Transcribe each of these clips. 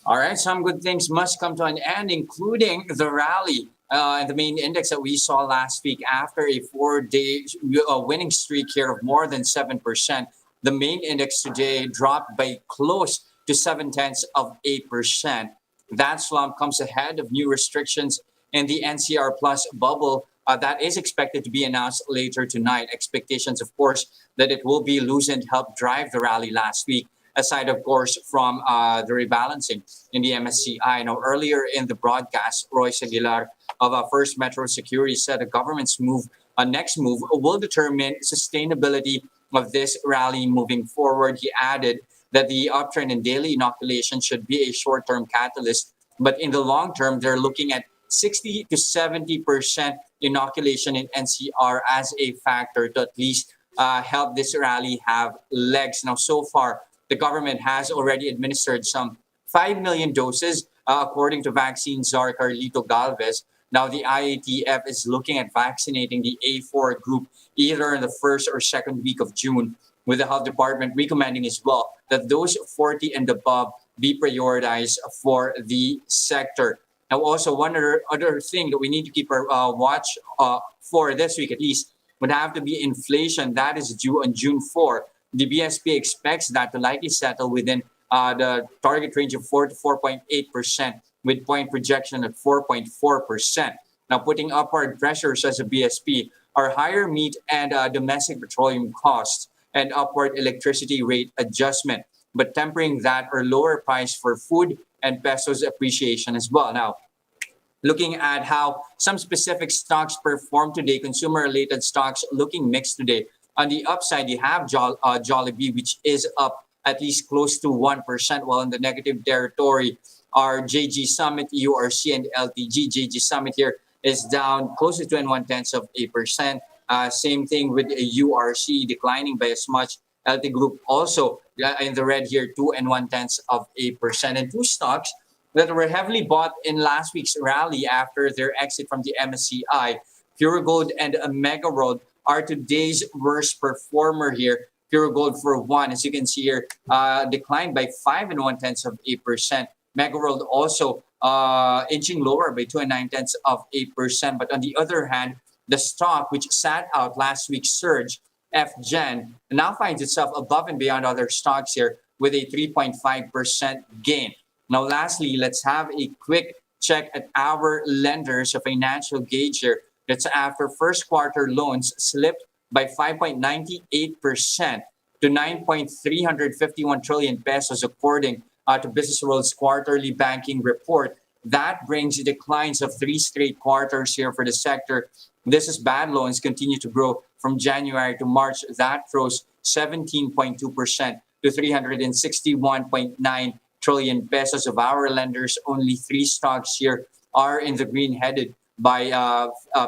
All right, some good things must come to an end, including the rally and the main index that we saw last week after a 4-day winning streak here of more than 7%. The main index today dropped by close to 0.7%. That slump comes ahead of new restrictions in the NCR Plus bubble that is expected to be announced later tonight. Expectations, of course, that it will be loosened helped drive the rally last week, aside, of course, from the rebalancing in the MSCI. Now, earlier in the broadcast, Royce Aguilar of First Metro Securities said the government's next move will determine sustainability of this rally moving forward. He added that the uptrend in daily inoculation should be a short-term catalyst, but in the long term, they're looking at 60 to 70% inoculation in NCR as a factor to at least help this rally have legs. Now, so far, the government has already administered some 5 million doses, according to vaccine czar Carlito Galvez. Now, the IATF is looking at vaccinating the A4 group either in the first or second week of June, with the health department recommending as well that those 40 and above be prioritized for the sector. Now, also, one other thing that we need to keep our watch for this week at least would have to be inflation. That is due on June 4. The BSP expects that to likely settle within the target range of 4 to 4.8%, with point projection at 4.4%. Now, putting upward pressures as a BSP are higher meat and domestic petroleum costs and upward electricity rate adjustment, but tempering that are lower price for food and pesos appreciation as well. Now, looking at how some specific stocks performed today, consumer-related stocks looking mixed today. On the upside, you have Jollibee, which is up at least close to 1%, while in the negative territory are JG Summit, URC, and LTG. JG Summit here is down close to 0.2%. Same thing with URC, declining by as much. LT Group also in the red here, 2.1%. And two stocks that were heavily bought in last week's rally after their exit from the MSCI, Pure Gold and Mega World, are today's worst performer here. Pure Gold, for one, as you can see here, declined by 5.1%. Mega World also inching lower by 2.9%. But on the other hand, the stock which sat out last week's surge, FGen, now finds itself above and beyond other stocks here with a 3.5% gain. Now, lastly, let's have a quick check at our lenders, a financial gauge here. That's after first quarter loans slipped by 5.98% to 9.351 trillion pesos, according to Businessworld's quarterly banking report. That brings declines of 3 straight quarters here for the sector. This is bad loans continue to grow from January to March. That rose 17.2% to 361.9 trillion pesos. Of our lenders, only 3 stocks here are in the green, headed by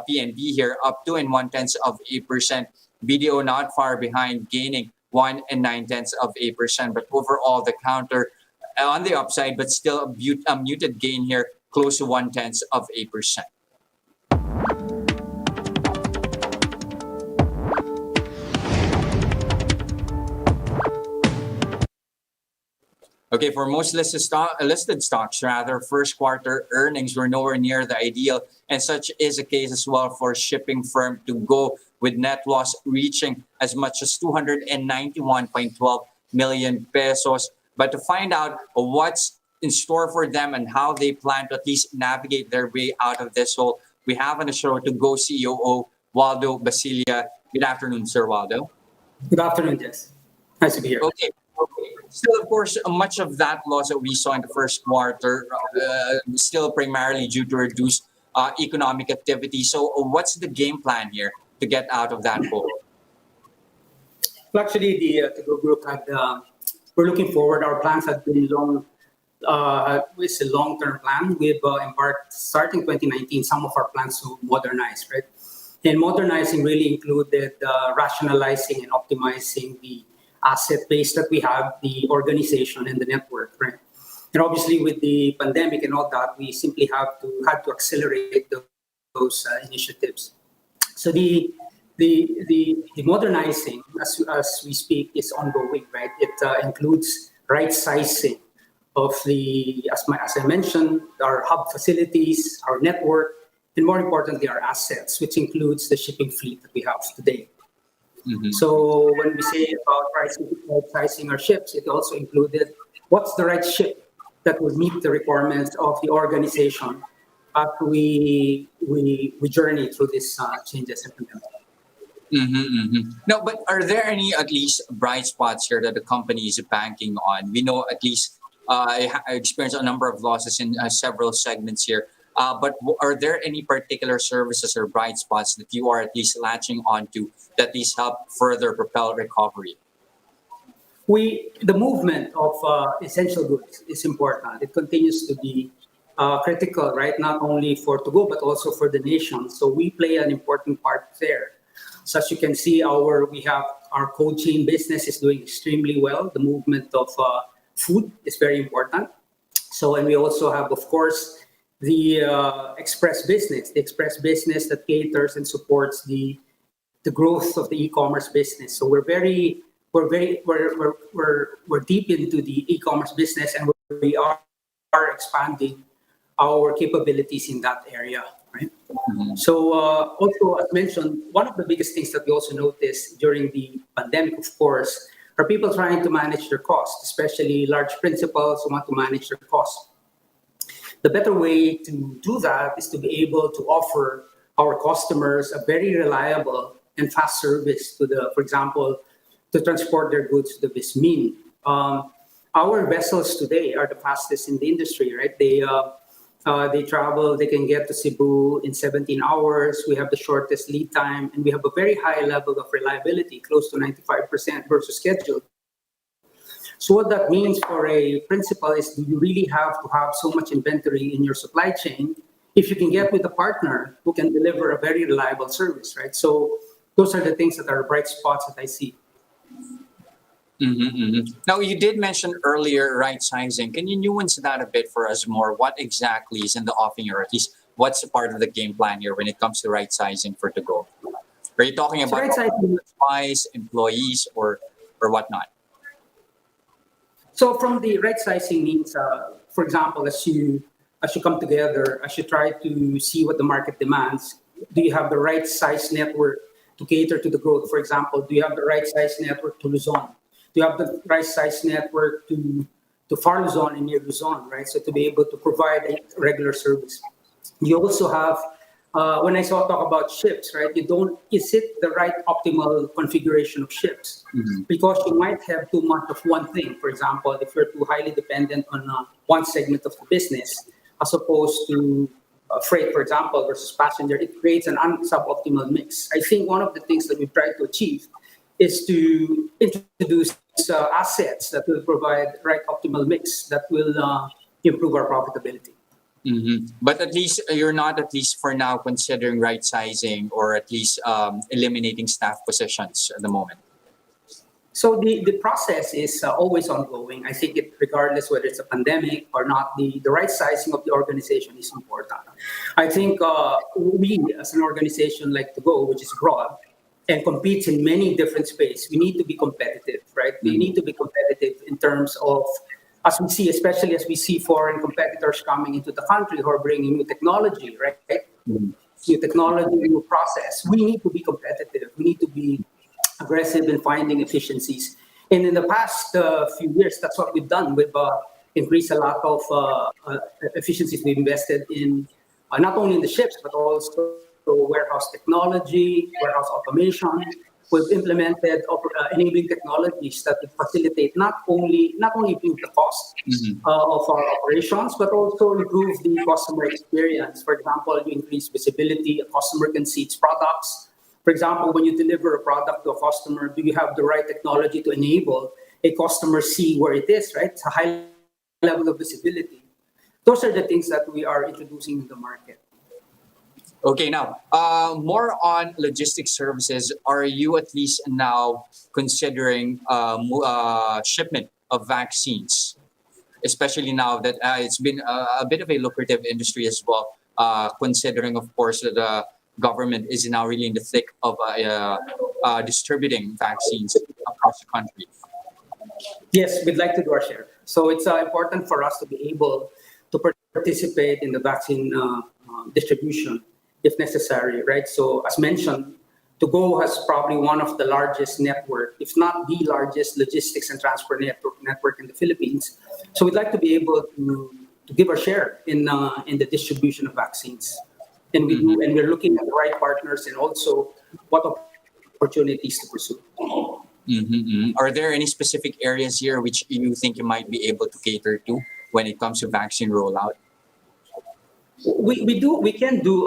PNB here, up 2.1%. BDO not far behind, gaining 1.9%. But overall, the counter on the upside, but still a muted gain here, close to 0.1%. Okay, for most listed stocks, first quarter earnings were nowhere near the ideal, and such is the case as well for shipping firm To Go, with net loss reaching as much as 291.12 million pesos. But to find out what's in store for them and how they plan to at least navigate their way out of this hole, we have on the show To Go COO Waldo Basilla. Good afternoon, Sir Waldo. Good afternoon, Jes. Nice to be here. Okay. Still, of course, much of that loss that we saw in the first quarter still primarily due to reduced economic activity. So what's the game plan here to get out of that hole? Well, actually, the To Go Group we're looking forward. Our plans have been long. It's a long-term plan. We've embarked, starting 2019, some of our plans to modernize, right? And modernizing really included rationalizing and optimizing the asset base that we have, the organization and the network, right? And obviously, with the pandemic and all that, we simply had to accelerate those initiatives. So the modernizing, as we speak, is ongoing, right? It includes right sizing as I mentioned, our hub facilities, our network, and more importantly, our assets, which includes the shipping fleet that we have today. So when we say about pricing our ships, it also included what's the right ship that will meet the requirements of the organization after we journey through these changes and pandemic. No, but are there any at least bright spots here that the company is banking on? We know at least I experienced a number of losses in several segments here. But are there any particular services or bright spots that you are at least latching onto that these help further propel recovery? The movement of essential goods is important. It continues to be critical, right? Not only for to go, but also for the nation. So we play an important part there. So as you can see, we have our cold chain business is doing extremely well. The movement of food is very important. So, and we also have, of course, the express business that caters and supports the growth of the e-commerce business. So we're deep into the e-commerce business, and we are expanding our capabilities in that area, right? So also, as mentioned, one of the biggest things that we also noticed during the pandemic, of course, are people trying to manage their costs, especially large principals who want to manage their costs. The better way to do that is to be able to offer our customers a very reliable and fast service for example, to transport their goods to the BISMIN. Our vessels today are the fastest in the industry, right? They travel, they can get to Cebu in 17 hours. We have the shortest lead time, and we have a very high level of reliability, close to 95% versus schedule. So what that means for a principal is, do you really have to have so much inventory in your supply chain if you can get with a partner who can deliver a very reliable service, right? So those are the things that are bright spots that I see. Now, you did mention earlier right sizing. Can you nuance that a bit for us more? What exactly is in the offing, or at least what's a part of the game plan here when it comes to right sizing for to go? Are you talking about supplies, employees, or whatnot? So from the right sizing means, for example, as you come together, as you try to see what the market demands, do you have the right size network to cater to the growth? For example, do you have the right size network to Luzon? Do you have the right size network to Far Luzon and near Luzon, right? So to be able to provide a regular service. You also have, when I talk about ships, right? Is it the right optimal configuration of ships? Because you might have too much of one thing. For example, if you're too highly dependent on one segment of the business, as opposed to freight, for example, versus passenger, it creates an suboptimal mix. I think one of the things that we've tried to achieve is to introduce assets that will provide right optimal mix that will improve our profitability. But at least you're not, at least for now, considering right sizing or at least eliminating staff positions at the moment. So the process is always ongoing. I think regardless whether it's a pandemic or not, the right sizing of the organization is important. I think we as an organization like to go, which is broad and competes in many different spaces, we need to be competitive, right? We need to be competitive in terms of, especially as we see foreign competitors coming into the country who are bringing new technology, right? New technology, new process. We need to be competitive. We need to be aggressive in finding efficiencies. And in the past few years, that's what we've done. We've increased a lot of efficiencies. We've invested in not only in the ships, but also warehouse technology, warehouse automation. We've implemented enabling technologies that would facilitate not only improve the cost of our operations, but also improve the customer experience. For example, you increase visibility, a customer can see its products. For example, when you deliver a product to a customer, do you have the right technology to enable a customer see where it is, right? It's a high level of visibility. Those are the things that we are introducing in the market. Okay, now, more on logistics services. Are you at least now considering shipment of vaccines, especially now that it's been a bit of a lucrative industry as well, considering, of course, that the government is now really in the thick of distributing vaccines across the country? Yes, we'd like to do our share. So it's important for us to be able to participate in the vaccine distribution if necessary, right? So as mentioned, To-Go has probably one of the largest network, if not the largest logistics and transport network in the Philippines. So we'd like to be able to give our share in the distribution of vaccines. And we're looking at the right partners and also what opportunities to pursue. Are there any specific areas here which you think you might be able to cater to when it comes to vaccine rollout? We can do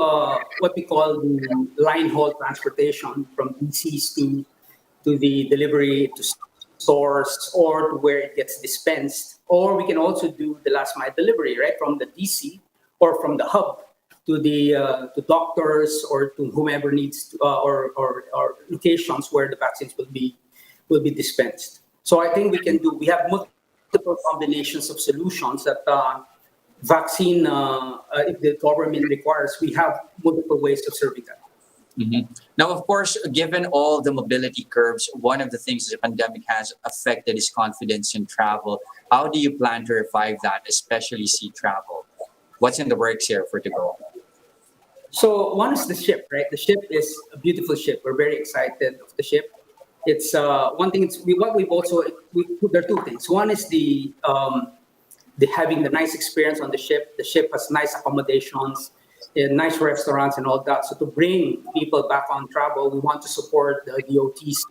what we call the line haul transportation from DCs to the delivery to stores or to where it gets dispensed. Or we can also do the last mile delivery, right, from the DC or from the hub to the to doctors or to whomever needs to, or locations where the vaccines will be dispensed. So I think we have multiple combinations of solutions that vaccine, if the government requires, we have multiple ways of serving that. Now, of course, given all the mobility curves, one of the things the pandemic has affected is confidence in travel. How do you plan to revive that, especially sea travel? What's in the works here for To-Go? So one is the ship, right? The ship is a beautiful ship. We're very excited of the ship. It's one thing. There are two things. One is the having the nice experience on the ship. The ship has nice accommodations, nice restaurants, and all that. So to bring people back on travel, we want to support the DOT's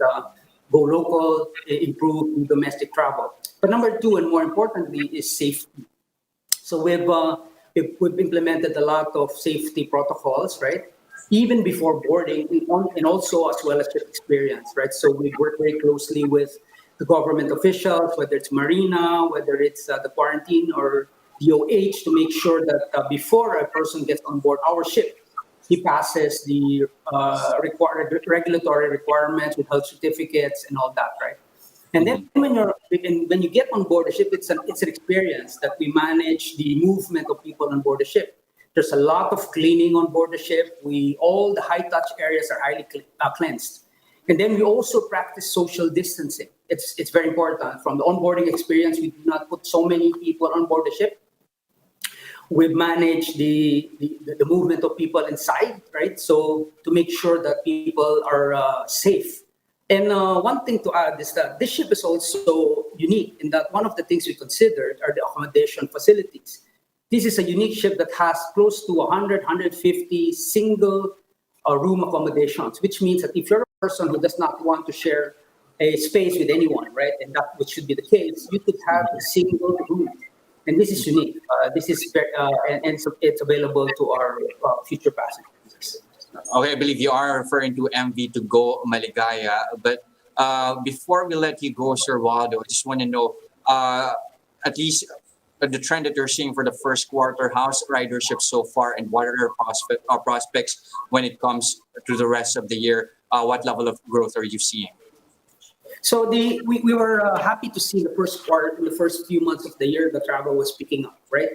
go local, improve domestic travel. But number two, and more importantly, is safety. So we've implemented a lot of safety protocols, right? Even before boarding, and also as well as ship experience, right? So we work very closely with the government officials, whether it's Marina, whether it's the quarantine or DOH, to make sure that before a person gets on board our ship, he passes the regulatory requirements with health certificates and all that, right? And then when you get on board the ship, it's an experience that we manage the movement of people on board the ship. There's a lot of cleaning on board the ship. All the high touch areas are highly cleansed. And then we also practice social distancing. It's very important. From the onboarding experience, we do not put so many people on board the ship. We've managed the movement of people inside, right? So to make sure that people are safe. And one thing to add is that this ship is also unique in that one of the things we considered are the accommodation facilities. This is a unique ship that has close to 100, 150 single room accommodations, which means that if you're a person who does not want to share a space with anyone, right, and that which should be the case, you could have a single room. And this is unique. This is it's available to our future passengers. Okay, I believe you are referring to MV To-Go Maligaya. But before we let you go, Sir Waldo, I just want to know, at least the trend that you're seeing for the first quarter, how's ridership so far, and what are your prospects when it comes to the rest of the year? What level of growth are you seeing? So we were happy to see the first quarter, in the first few months of the year, the travel was picking up, right?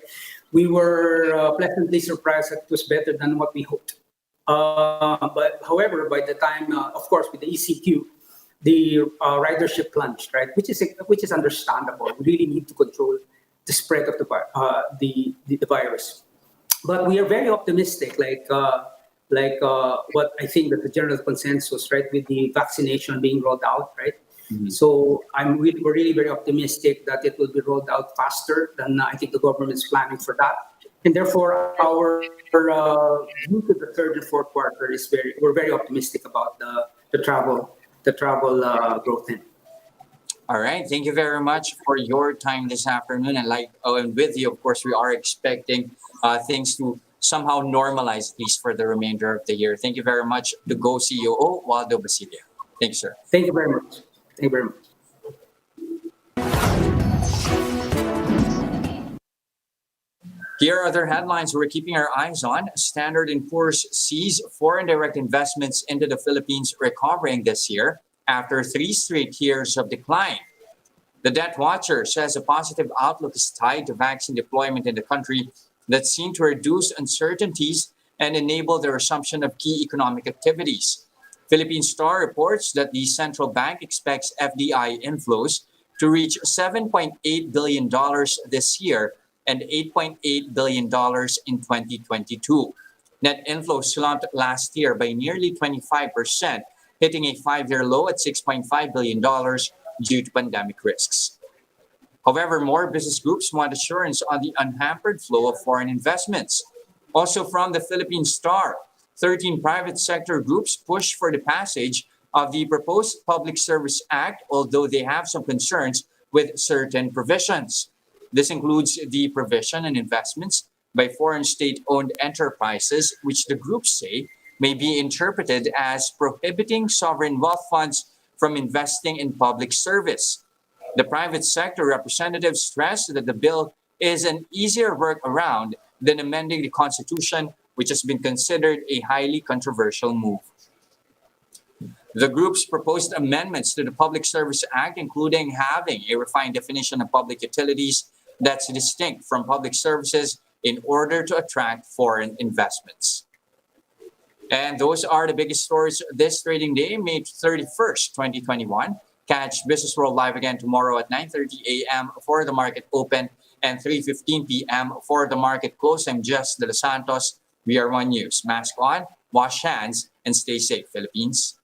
We were pleasantly surprised that it was better than what we hoped. But however, by the time, of course, with the ECQ, the ridership plunged, right? Which is understandable. We really need to control the spread of the virus. But we are very optimistic, like what I think that the general consensus, right, with the vaccination being rolled out, right? So we're really very optimistic that it will be rolled out faster than I think the government is planning for that. And therefore, our view to the third and fourth quarter we're very optimistic about the travel growth in. All right. Thank you very much for your time this afternoon. And with you, of course, we are expecting things to somehow normalize, at least for the remainder of the year. Thank you very much to Go COO Waldo Basilla. Thank you, sir. Thank you very much. Thank you very much. Here are other headlines we're keeping our eyes on. Standard & Poor's sees foreign direct investments into the Philippines recovering this year after 3 straight years of decline. The Debt Watcher says a positive outlook is tied to vaccine deployment in the country that seem to reduce uncertainties and enable the resumption of key economic activities. Philippine Star reports that the central bank expects FDI inflows to reach $7.8 billion this year and $8.8 billion in 2022. Net inflows slumped last year by nearly 25%, hitting a 5-year low at $6.5 billion due to pandemic risks. However, more business groups want assurance on the unhampered flow of foreign investments. Also from the Philippine Star, 13 private sector groups push for the passage of the proposed Public Service Act, although they have some concerns with certain provisions. This includes the provision and investments by foreign state-owned enterprises, which the groups say may be interpreted as prohibiting sovereign wealth funds from investing in public service. The private sector representatives stress that the bill is an easier workaround than amending the Constitution, which has been considered a highly controversial move. The group's proposed amendments to the Public Service Act, including having a refined definition of public utilities that's distinct from public services in order to attract foreign investments. And those are the biggest stories this trading day, May 31st, 2021. Catch Businessworld live again tomorrow at 9:30 a.m. for the market open and 3:15 p.m. for the market close. I'm Jes Delos Santos. We are One News. Mask on, wash hands, and stay safe, Philippines.